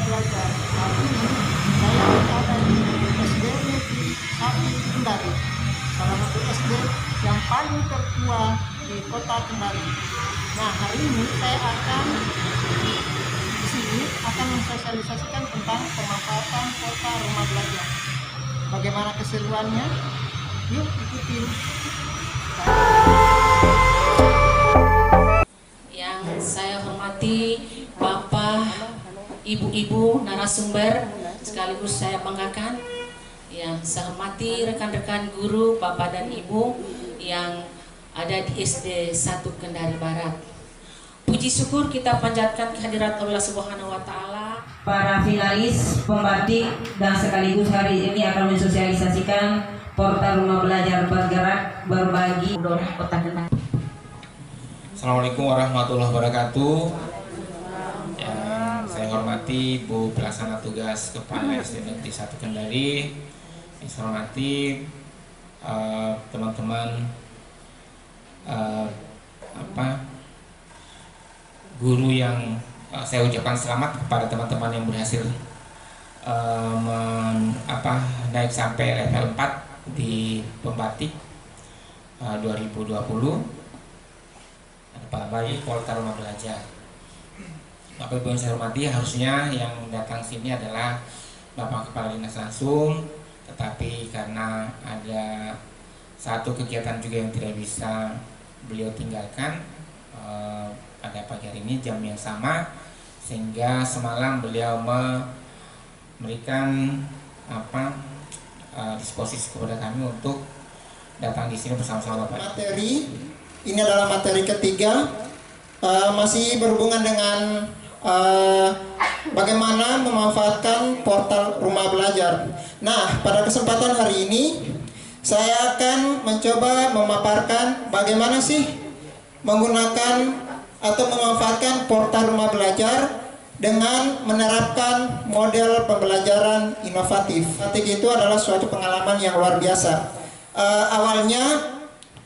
belajar. Saat ini saya berada di SD Negeri 1 Kendari, salah satu SD yang paling tertua di kota Kendari. Nah, hari ini saya akan di sini akan mensosialisasikan tentang pemanfaatan kota rumah belajar. Bagaimana keseruannya? Yuk ikutin. Yang saya hormati Bapak, Ibu-ibu narasumber, sekaligus saya banggakan. Yang saya hormati rekan-rekan guru, Bapak dan Ibu yang ada di SD 1 Kendari Barat. Puji syukur kita panjatkan kehadirat Allah Subhanahu wa taala. Para finalis pembatik dan sekaligus hari ini akan mensosialisasikan portal rumah belajar bergerak berbagi Kota Kendari. Assalamualaikum warahmatullahi wabarakatuh. Yang saya hormati Bu Pelaksana Tugas Kepala SD Negeri 1 Kendari, yang saya hormati teman-teman guru yang saya ucapkan selamat kepada teman-teman yang berhasil naik sampai level 4 di pembatik 2020. Pak Bayi Portal Rumah Belajar. Bapak Ibu yang saya hormati, harusnya yang datang sini adalah Bapak Kepala Dinas langsung, tetapi karena ada satu kegiatan juga yang tidak bisa beliau tinggalkan pada pagi hari ini jam yang sama, sehingga semalam beliau memberikan disposisi kepada kami untuk datang di sini bersama-sama Bapak. Ini adalah materi ketiga, masih berhubungan dengan bagaimana memanfaatkan portal rumah belajar. Nah, pada kesempatan hari ini saya akan mencoba memaparkan bagaimana sih menggunakan atau memanfaatkan portal rumah belajar dengan menerapkan model pembelajaran inovatif. Itu adalah suatu pengalaman yang luar biasa. Awalnya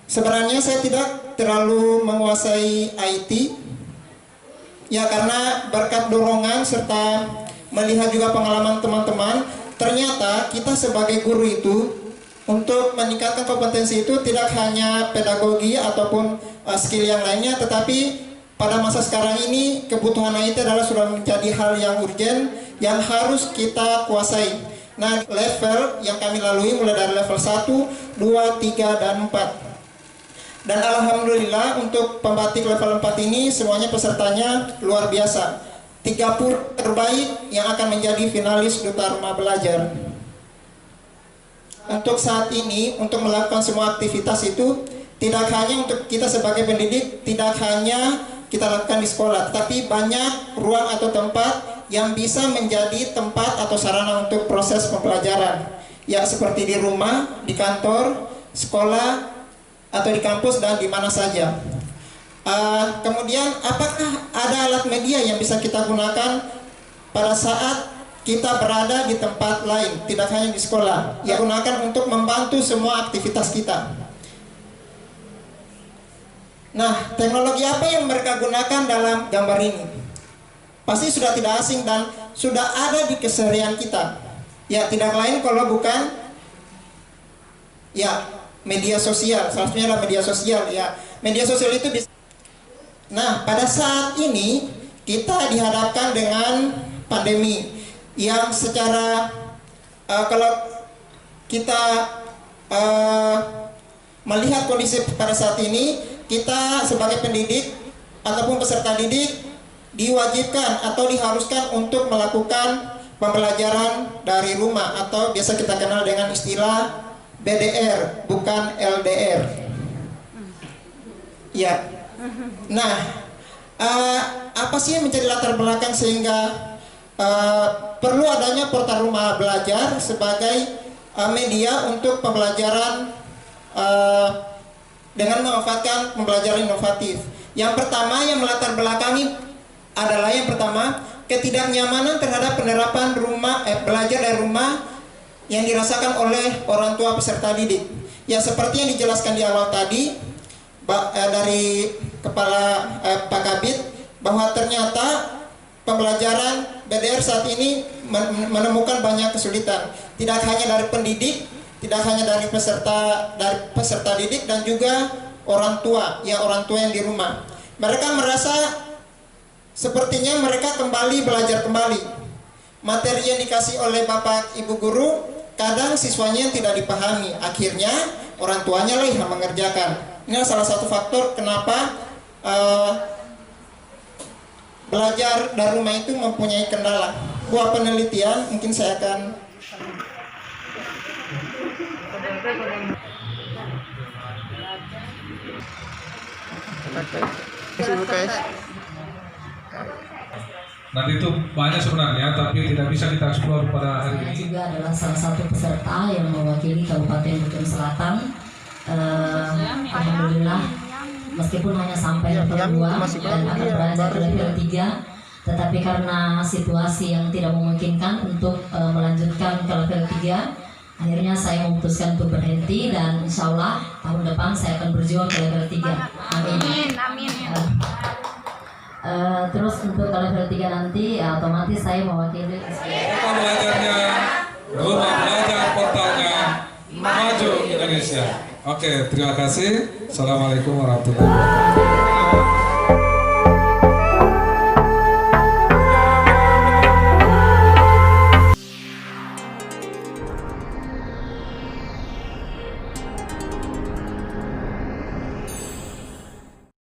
sebenarnya saya tidak terlalu menguasai IT, ya, karena berkat dorongan serta melihat juga pengalaman teman-teman, ternyata kita sebagai guru itu untuk meningkatkan kompetensi itu tidak hanya pedagogi ataupun skill yang lainnya, tetapi pada masa sekarang ini kebutuhan IT adalah sudah menjadi hal yang urgen yang harus kita kuasai. Nah, level yang kami lalui mulai dari level 1, 2, 3, dan 4. Dan alhamdulillah untuk pembatik level 4 ini semuanya pesertanya luar biasa. 30 terbaik yang akan menjadi finalis Duta Rumah Belajar. Untuk saat ini, untuk melakukan semua aktivitas itu tidak hanya untuk kita sebagai pendidik, tidak hanya kita lakukan di sekolah, tapi banyak ruang atau tempat yang bisa menjadi tempat atau sarana untuk proses pembelajaran. Ya, seperti di rumah, di kantor, sekolah, atau di kampus dan di mana saja. Kemudian apakah ada alat media yang bisa kita gunakan pada saat kita berada di tempat lain, tidak hanya di sekolah, yang gunakan untuk membantu semua aktivitas kita. Nah, teknologi apa yang mereka gunakan dalam gambar ini? Pasti sudah tidak asing dan sudah ada di keseharian kita. Ya, tidak lain kalau bukan media sosial. Salah satunya adalah media sosial, ya. Media sosial itu bisa. Nah, pada saat ini kita dihadapkan dengan pandemi yang secara kalau kita melihat kondisi pada saat ini, kita sebagai pendidik ataupun peserta didik diwajibkan atau diharuskan untuk melakukan pembelajaran dari rumah atau biasa kita kenal dengan istilah BDR, bukan LDR. Ya. Nah, apa sih yang menjadi latar belakang sehingga perlu adanya portal rumah belajar sebagai media untuk pembelajaran dengan memanfaatkan pembelajaran inovatif? Yang pertama yang melatar belakangi adalah yang pertama ketidaknyamanan terhadap penerapan belajar dari rumah yang dirasakan oleh orang tua peserta didik. Ya, seperti yang dijelaskan di awal tadi dari Kepala Pak Kabid, bahwa ternyata pembelajaran BDR saat ini menemukan banyak kesulitan, tidak hanya dari pendidik, tidak hanya dari peserta didik, dan juga orang tua yang di rumah. Mereka merasa sepertinya mereka kembali belajar kembali. Materi yang dikasih oleh Bapak Ibu guru kadang siswanya yang tidak dipahami, akhirnya orang tuanya lah yang mengerjakan. Ini salah satu faktor kenapa belajar dari rumah itu mempunyai kendala. Buat penelitian mungkin saya akan nanti itu banyak sebenarnya, tapi tidak bisa kita eksplor pada hari Saya ini. juga adalah salah satu peserta yang mewakili Kabupaten Buton Selatan. Alhamdulillah, meskipun hanya sampai level 2 dan akan beranjak ke level 3, tetapi karena situasi yang tidak memungkinkan untuk melanjutkan ke level 3, akhirnya saya memutuskan untuk berhenti, dan insya Allah tahun depan saya akan berjuang ke level 3. Amin. Terus untuk ke level 3 nanti otomatis saya mewakili Rumah belajarnya, rumah belajar portalnya Maju Indonesia. Oke, terima kasih. Assalamualaikum warahmatullahi wabarakatuh.